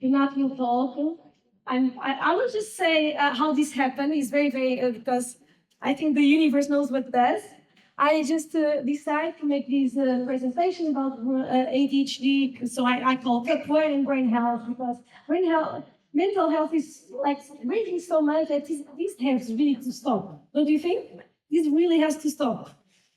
Renato will talk. I will just say how this happened is very, very, because I think the universe knows what does. I just decided to make this presentation about ADHD. So I call capoeira and brain health because brain health, mental health is like raging so much that this has really to stop. Don't you think? This really has to stop.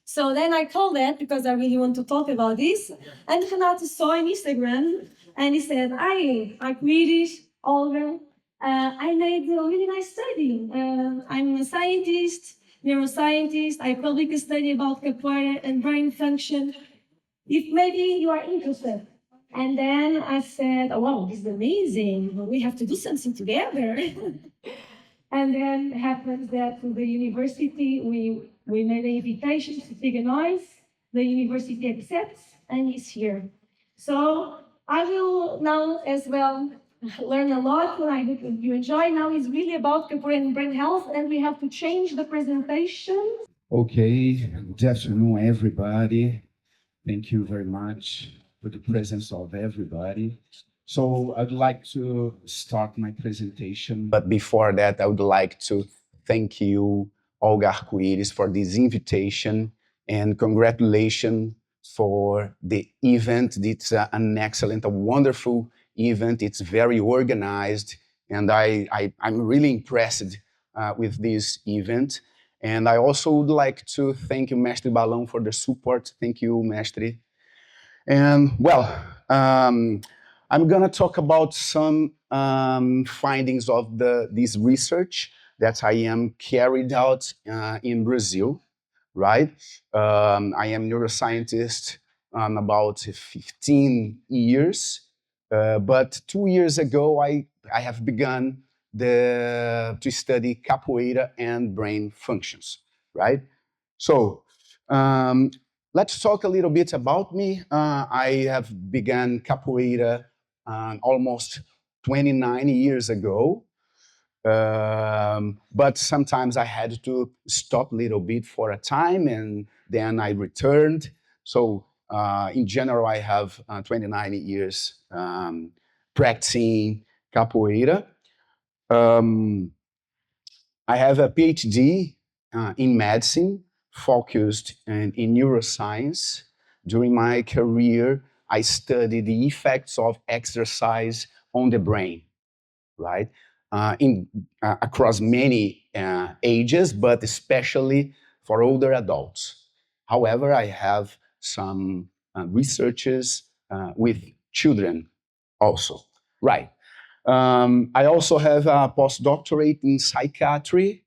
So then I called that because I really want to talk about this. And Renato saw on Instagram and he said, I'm British, Olga. I made a really nice study. I'm a scientist, neuroscientist. I published a study about capoeira and brain function. If maybe you are interested. And then I said, oh, wow, this is amazing. We have to do something together. And then happens that to the university, we made an invitation to take a noise. The university accepts and is here. So I will now as well learn a lot. And I hope you enjoy. Now it's really about capoeira and brain health, and we have to change the presentation. Okay, good afternoon, everybody. Thank you very much for the presence of everybody. So I'd like to start my presentation. But before that, I would like to thank you, Olga Arco-Íris, for this invitation and congratulations for the event. It's an excellent, a wonderful event. It's very organized, and I'm really impressed with this event. And I also would like to thank you, Mestre Balão, for the support. Thank you, Mestre. And well, I'm gonna talk about some findings of this research that I am carried out in Brazil, right? I am neuroscientist about 15 years, but 2 years ago I have begun to study capoeira and brain functions, right? So let's talk a little bit about me. I have begun capoeira almost 29 years ago. But sometimes I had to stop a little bit for a time and then I returned. So in general, I have 29 years practicing capoeira. I have a PhD in medicine focused in neuroscience. During my career, I studied the effects of exercise on the brain, right? Across many ages, but especially for older adults. However, I have some researches with children also, right? I also have a postdoctorate in psychiatry.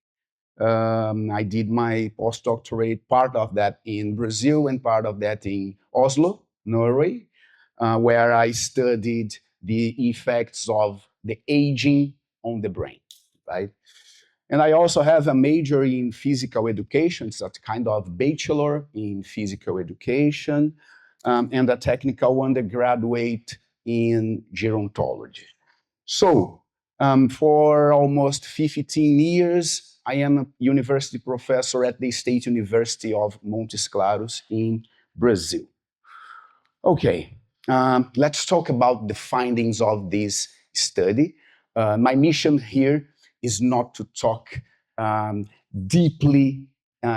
I did my postdoctorate, part of that in Brazil and part of that in Oslo, Norway, where I studied the effects of the aging on the brain, right? And I also have a major in physical education. It's a kind of bachelor in physical education, and a technical undergraduate in gerontology. So for almost 15 years, I am a university professor at the State University of Montes Claros in Brazil. Okay, let's talk about the findings of this study. My mission here is not to talk deeply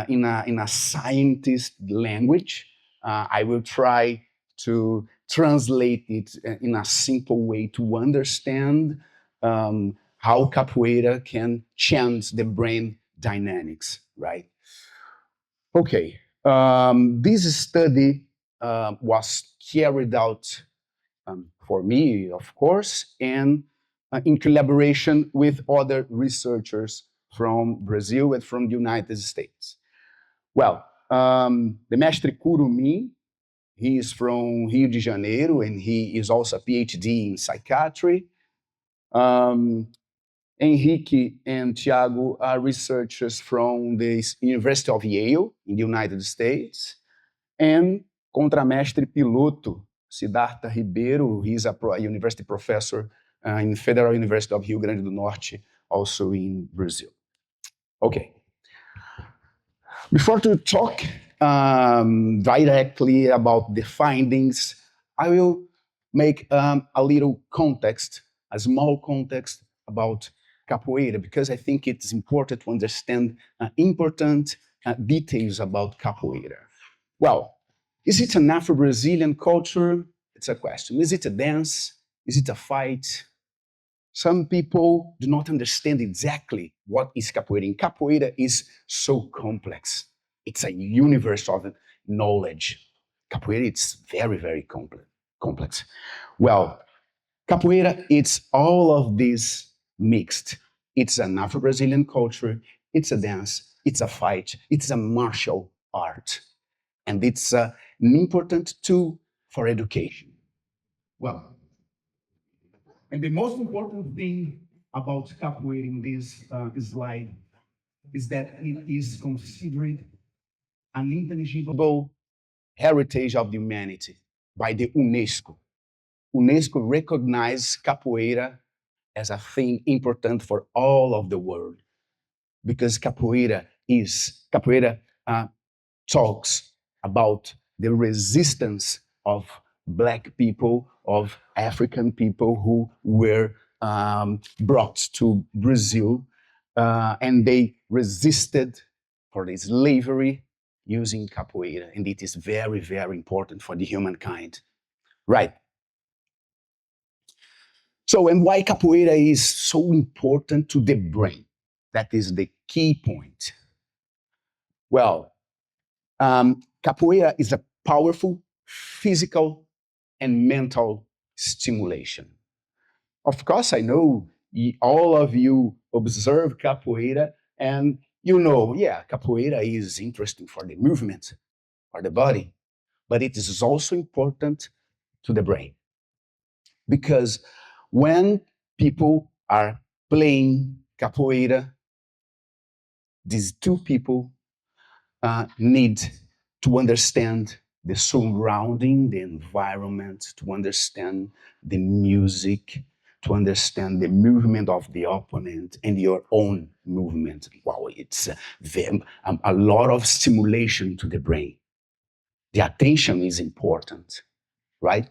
in a scientist language. I will try to translate it in a simple way to understand how capoeira can change the brain dynamics, right? Okay, this study was carried out for me, of course, and in collaboration with other researchers from Brazil and from the United States. Well, the Mestre Curumim, he is from Rio de Janeiro, and he is also a PhD in psychiatry. Henrique and Thiago are researchers from the University of Yale in the United States. And Contramestre Piloto, Siddhartha Ribeiro, he's a university professor in Federal University of Rio Grande do Norte, also in Brazil. Okay. Before to talk directly about the findings, I will make a little context a small context about capoeira, because I think it's important to understand important details about capoeira. Well, is it an Afro-Brazilian culture? It's a question. Is it a dance? Is it a fight? Some people do not understand exactly what is capoeira. And capoeira is so complex. It's a universe of knowledge. Capoeira is very, very complex. Well, capoeira, it's all of this mixed. It's an Afro-Brazilian culture, it's a dance, it's a fight, it's a martial art. And it's an important tool for education. Well, and the most important thing about capoeira in this slide is that it is considered an intangible heritage of humanity by the UNESCO. UNESCO recognizes capoeira as a thing important for all of the world because capoeira talks about the resistance of Black people, of African people who were brought to Brazil, and they resisted for the slavery using capoeira, and it is very, very important for the humankind. Right. So, and why capoeira is so important to the brain? That is the key point. Well, capoeira is a powerful physical and mental stimulation. Of course, I know all of you observe capoeira and you know, yeah, capoeira is interesting for the movement, for the body, but it is also important to the brain. Because when people are playing capoeira, these two people need to understand the surrounding, the environment, to understand the music, to understand the movement of the opponent and your own movement. Wow, it's a lot of stimulation to the brain. The attention is important, right?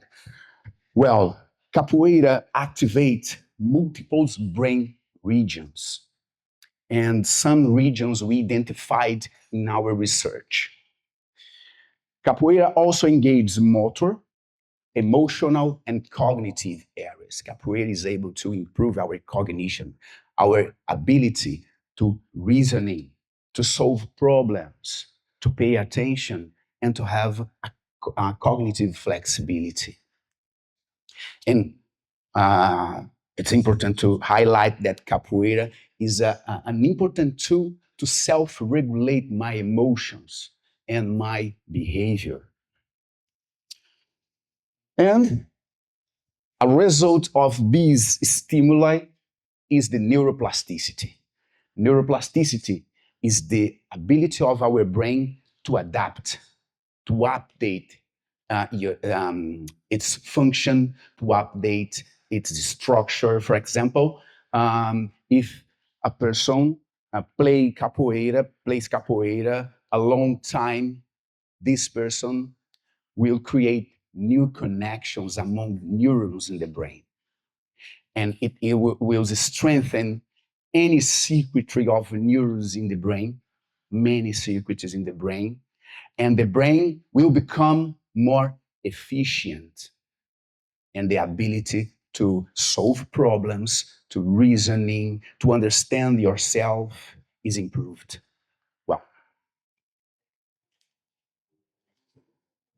Well, capoeira activates multiple brain regions, and some regions we identified in our research. Capoeira also engages motor, emotional, and cognitive areas. Capoeira is able to improve our cognition, our ability to reasoning, to solve problems, to pay attention, and to have a cognitive flexibility. And it's important to highlight that capoeira is an important tool to self-regulate my emotions and my behavior. And a result of these stimuli is the neuroplasticity. Neuroplasticity is the ability of our brain to adapt, to update its function, to update its structure. For example, if a person plays capoeira a long time, this person will create new connections among neurons in the brain. And it will strengthen any circuitry of neurons in the brain, many circuitries in the brain, and the brain will become more efficient, and the ability to solve problems, to reasoning, to understand yourself is improved. Well,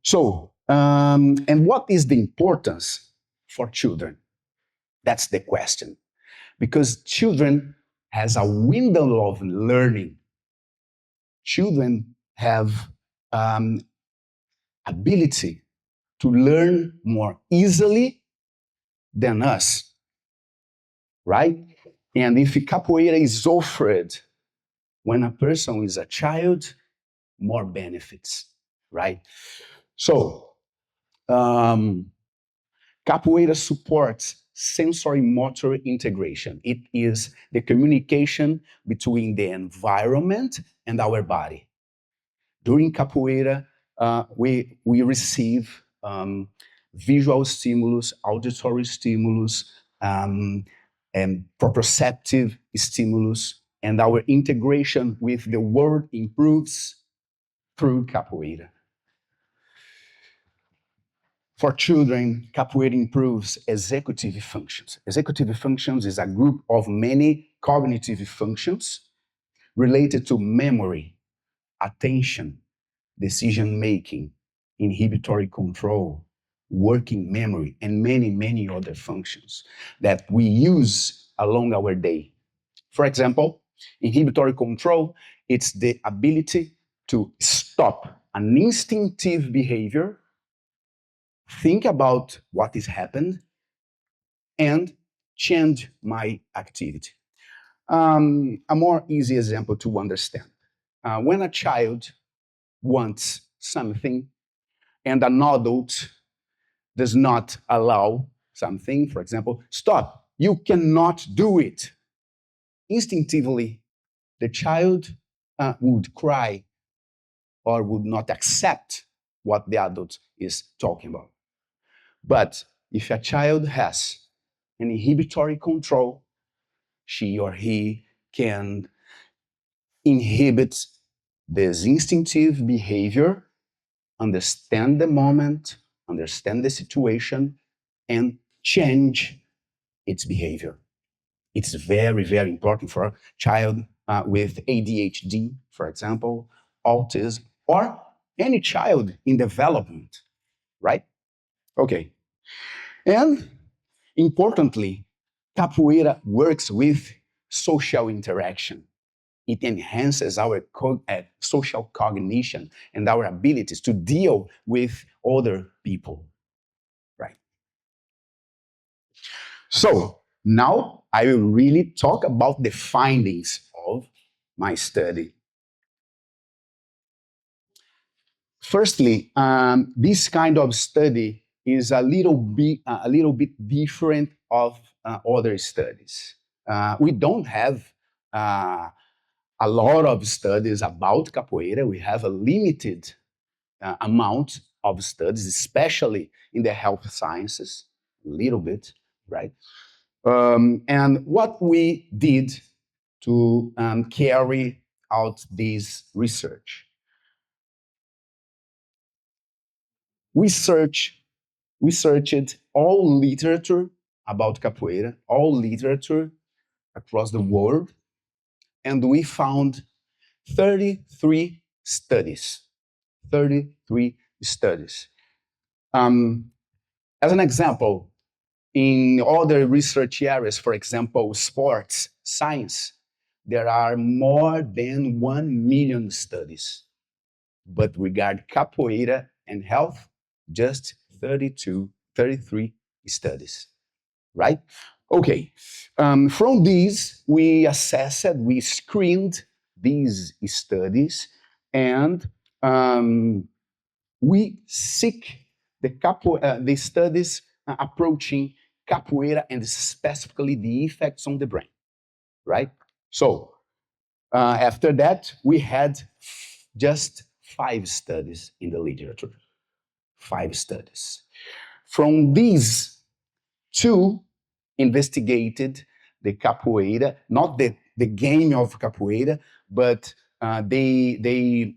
so, and what is the importance for children? That's the question. Because children has a window of learning. Children have ability to learn more easily than us, right? And if capoeira is offered when a person is a child, more benefits, right? So, capoeira supports sensory motor integration. It is the communication between the environment and our body. During capoeira, we receive visual stimulus, auditory stimulus, and proprioceptive stimulus, and our integration with the world improves through capoeira. For children, capoeira improves executive functions. Executive functions is a group of many cognitive functions related to memory, attention, decision-making, inhibitory control, working memory, and many, many other functions that we use along our day. For example, inhibitory control, it's the ability to stop an instinctive behavior, think about what has happened, and change my activity. A more easy example to understand. When a child wants something and an adult does not allow something, for example, stop, you cannot do it. Instinctively, the child would cry or would not accept what the adult is talking about. But if a child has an inhibitory control, she or he can inhibit this instinctive behavior, understand the moment, understand the situation, and change its behavior. It's very, very important for a child with ADHD, for example, autism, or any child in development, right? Okay. And importantly, capoeira works with social interaction. It enhances our social cognition and our abilities to deal with other people, right? So now I will really talk about the findings of my study. Firstly, this kind of study is a little bit different of other studies. We don't have a lot of studies about capoeira. We have a limited amount of studies, especially in the health sciences, a little bit, right? And what we did to carry out this research, we searched all literature about capoeira, all literature across the world, and we found 33 studies. 33 studies. As an example, in other research areas, for example, sports, science, there are more than 1 million studies. But regarding capoeira and health, just 33 studies, right? Okay. From these, we assessed, we screened these studies, and we seek the studies approaching capoeira and specifically the effects on the brain, right? So after that, we had just 5 studies in the literature, 5 studies. From these, 2 investigated the capoeira, not the game of capoeira, but they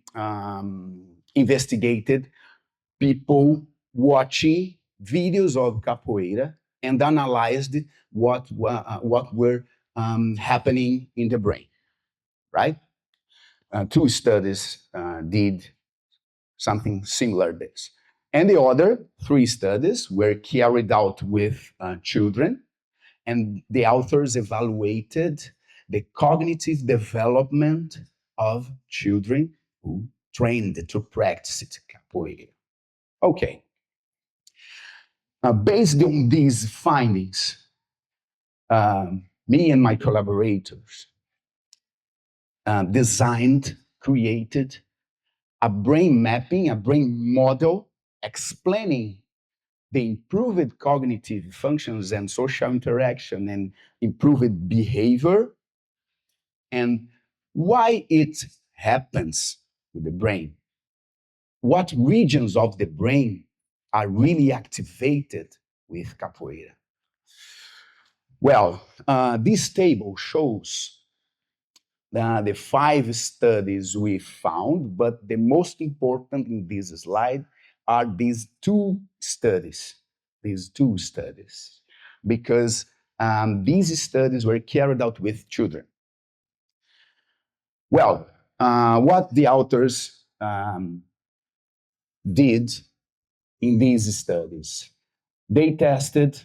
investigated people watching videos of capoeira and analyzed what were happening in the brain, right? 2 studies did something similar to this. And the other 3 studies were carried out with children, and the authors evaluated the cognitive development of children who trained to practice capoeira. Okay. Based on these findings, me and my collaborators designed, created a brain mapping, a brain model explaining the improved cognitive functions and social interaction and improved behavior and why it happens with the brain. What regions of the brain are really activated with capoeira? Well, this table shows the 5 studies we found, but the most important in this slide are these two studies. Because these studies were carried out with children. Well, what the authors did in these studies, they tested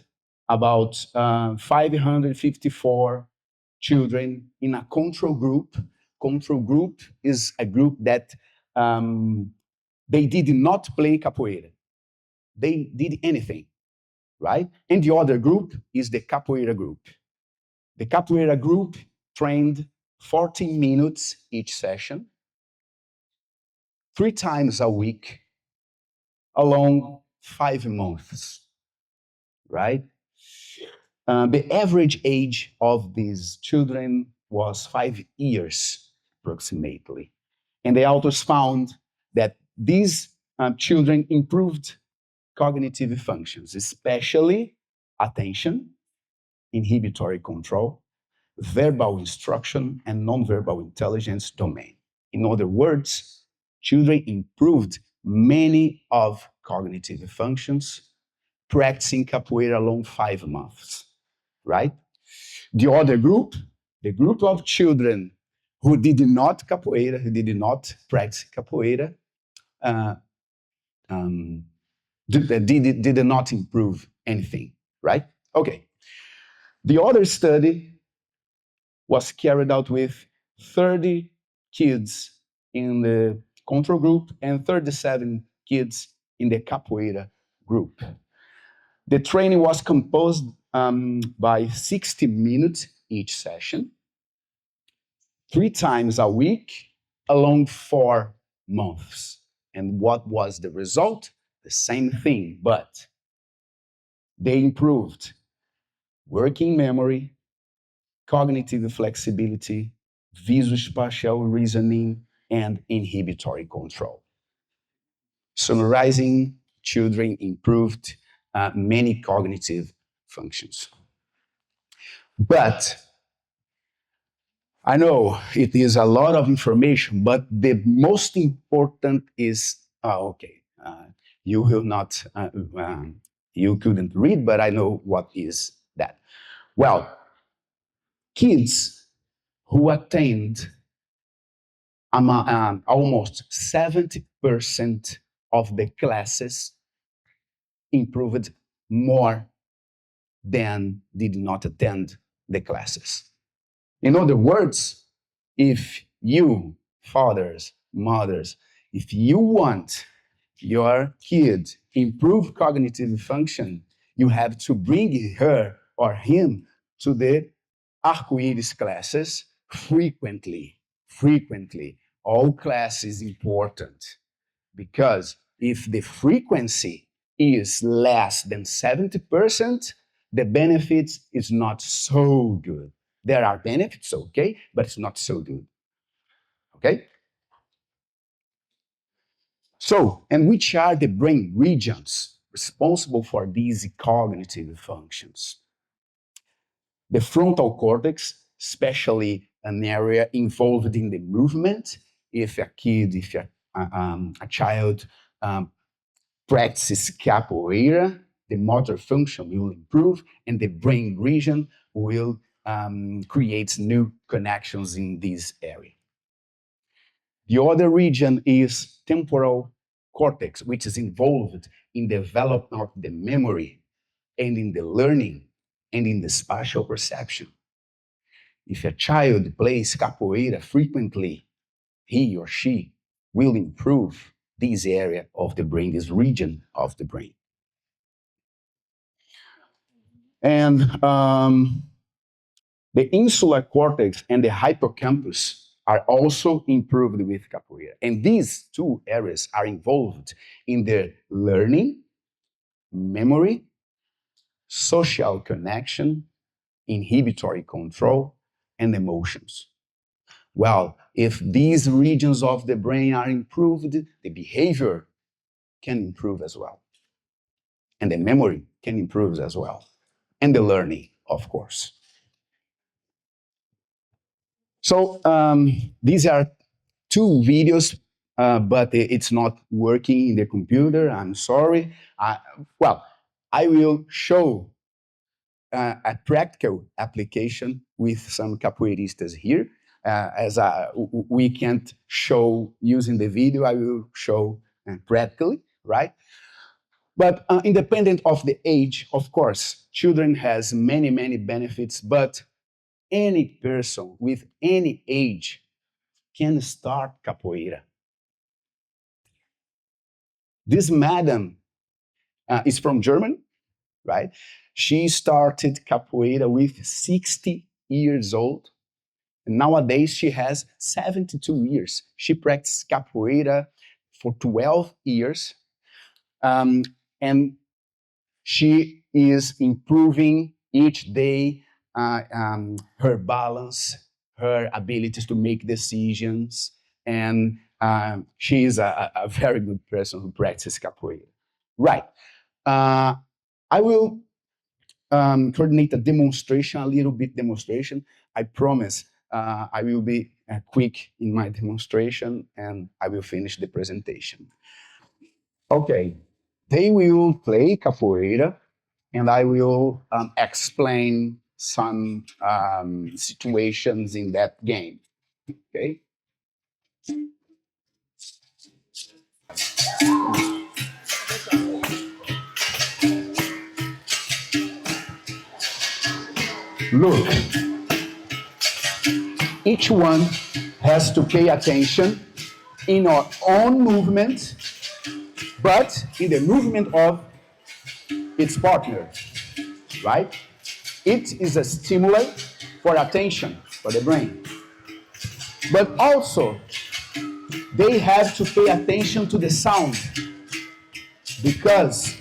about 554 children in a control group. Control group is a group that they did not play capoeira. They did anything, right? And the other group is the capoeira group. The capoeira group trained 14 minutes each session, 3 times a week, along 5 months, right? The average age of these children was 5 years, approximately. And the authors found that these children improved cognitive functions, especially attention, inhibitory control, verbal instruction, and nonverbal intelligence domain. In other words, children improved many of cognitive functions practicing capoeira along 5 months, right? The other group, the group of children who did not capoeira, who did not practice capoeira, did not improve anything, right? Okay. The other study was carried out with 30 kids in the control group and 37 kids in the capoeira group. The training was composed by 60 minutes each session, 3 times a week, along 4 months. And what was the result? The same thing, but they improved working memory, cognitive flexibility, visuospatial reasoning, and inhibitory control. Summarizing, children improved many cognitive functions. But I know it is a lot of information, but the most important is, you will not, you couldn't read, but I know what is that. Well, kids who attend almost 70% of the classes improved more than did not attend the classes. In other words, if you, fathers, mothers, if you want your kid improve cognitive function, you have to bring her or him to the arco-íris classes frequently. All class is important because if the frequency is less than 70%, the benefits is not so good. There are benefits, okay, but it's not so good. Okay? So, and which are the brain regions responsible for these cognitive functions? The frontal cortex, especially an area involved in the movement. If a child practices capoeira, the motor function will improve and the brain region will create new connections in this area. The other region is temporal cortex, which is involved in the development of the memory and in the learning and in the spatial perception. If a child plays capoeira frequently, he or she will improve this area of the brain, this region of the brain. And the insular cortex and the hippocampus are also improved with capoeira. And these 2 areas are involved in the learning, memory, social connection, inhibitory control, and emotions. Well, if these regions of the brain are improved, the behavior can improve as well. And the memory can improve as well. And the learning, of course. So these are two videos, but it's not working in the computer. I'm sorry. Well, I will show a practical application with some capoeiristas here. We can't show using the video, I will show practically, right? But independent of the age, of course, children has many, many benefits, but any person with any age can start capoeira. This madam is from Germany, right? She started capoeira with 60 years old. Nowadays, she has 72 years. She practiced capoeira for 12 years. And she is improving each day her balance, her abilities to make decisions. And she is a very good person who practices capoeira. Right. I will coordinate a demonstration, a little bit demonstration. I promise I will be quick in my demonstration and I will finish the presentation. Okay, they will play capoeira and I will explain some situations in that game. Okay. Look, each one has to pay attention in our own movement, but in the movement of its partner, right? It is a stimulant for attention for the brain. But also, they have to pay attention to the sound because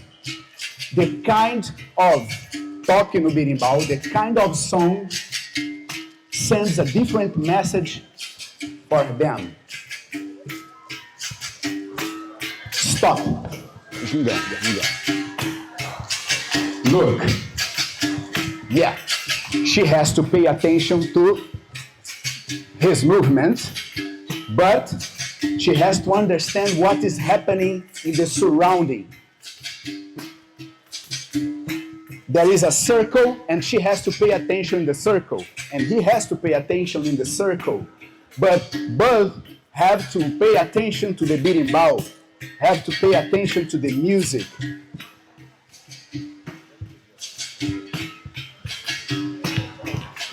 the kind of toque no berimbau, the kind of song sends a different message for them. Stop. Look. Yeah, she has to pay attention to his movement, but she has to understand what is happening in the surrounding. There is a circle, and she has to pay attention in the circle, and he has to pay attention in the circle. But both have to pay attention to the berimbau, have to pay attention to the music.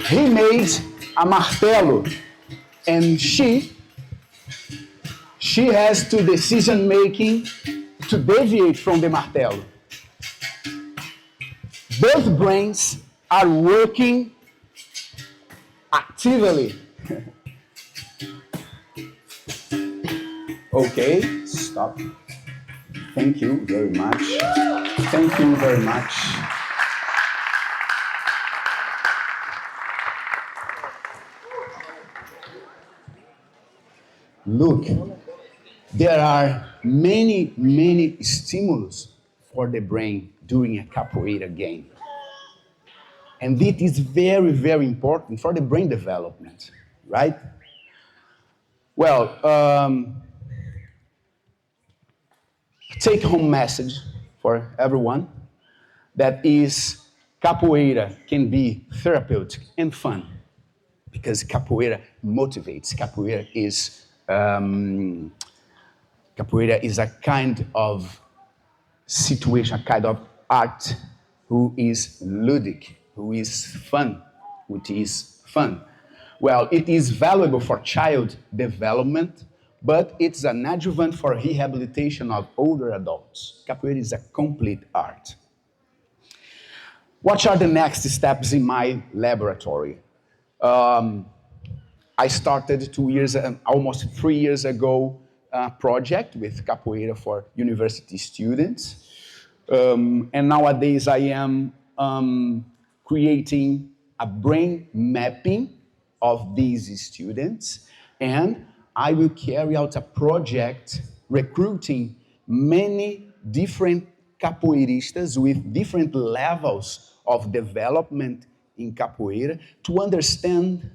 He made a martelo, and she has to decision making to deviate from the martelo. Both brains are working actively. Okay, stop. Thank you very much. Thank you very much. Look, there are many, many stimulus for the brain during a capoeira game. And it is very, very important for the brain development, right? Well, take-home message for everyone that is capoeira can be therapeutic and fun because capoeira motivates. Capoeira is a kind of situation, a kind of art who is ludic, who is fun, which is fun. Well, it is valuable for child development, but it's an adjuvant for rehabilitation of older adults. Capoeira is a complete art. What are the next steps in my laboratory? I started almost 3 years ago, a project with capoeira for university students. And nowadays I am creating a brain mapping of these students, and I will carry out a project recruiting many different capoeiristas with different levels of development in capoeira to understand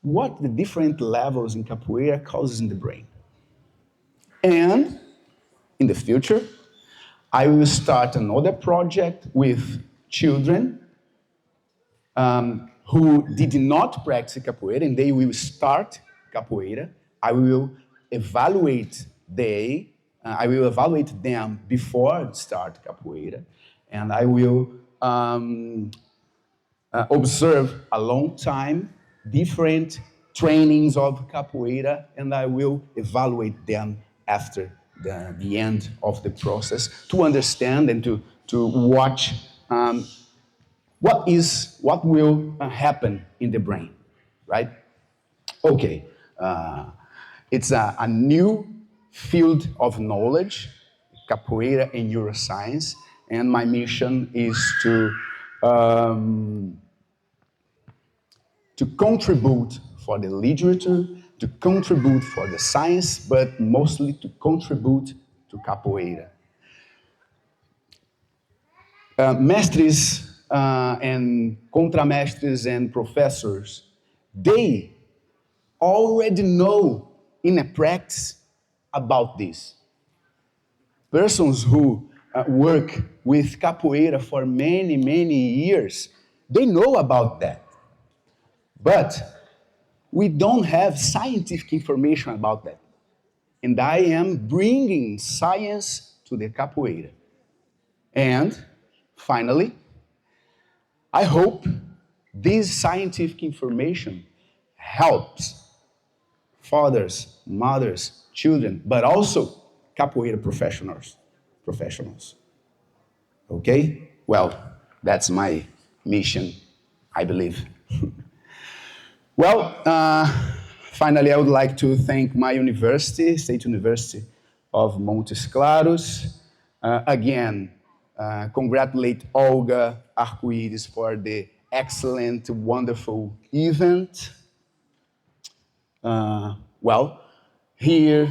what the different levels in capoeira causes in the brain. And in the future, I will start another project with children who did not practice capoeira, and they will start capoeira. I will evaluate them before start capoeira, and I will observe a long time different trainings of capoeira, and I will evaluate them after the end of the process to understand and to watch what will happen in the brain, right? Okay, it's a new field of knowledge, capoeira and neuroscience, and my mission is to contribute for the literature, to contribute for the science, but mostly to contribute to capoeira. Mestres and contramestres and professors, they already know in a practice about this. Persons who work with capoeira for many, many years, they know about that. But we don't have scientific information about that. And I am bringing science to the capoeira. And finally, I hope this scientific information helps fathers, mothers, children, but also capoeira professionals. Okay? Well, that's my mission, I believe. Well, finally, I would like to thank my university, State University of Montes Claros. Again, congratulate Olga Arco-Íris for the excellent, wonderful event. Well, here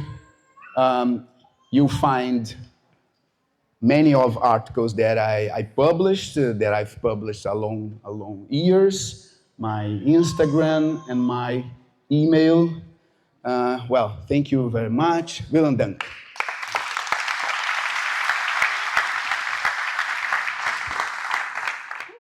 you'll find many of articles that I published, that I've published along years, my Instagram and my email. Well, thank you very much. Vielen Dank.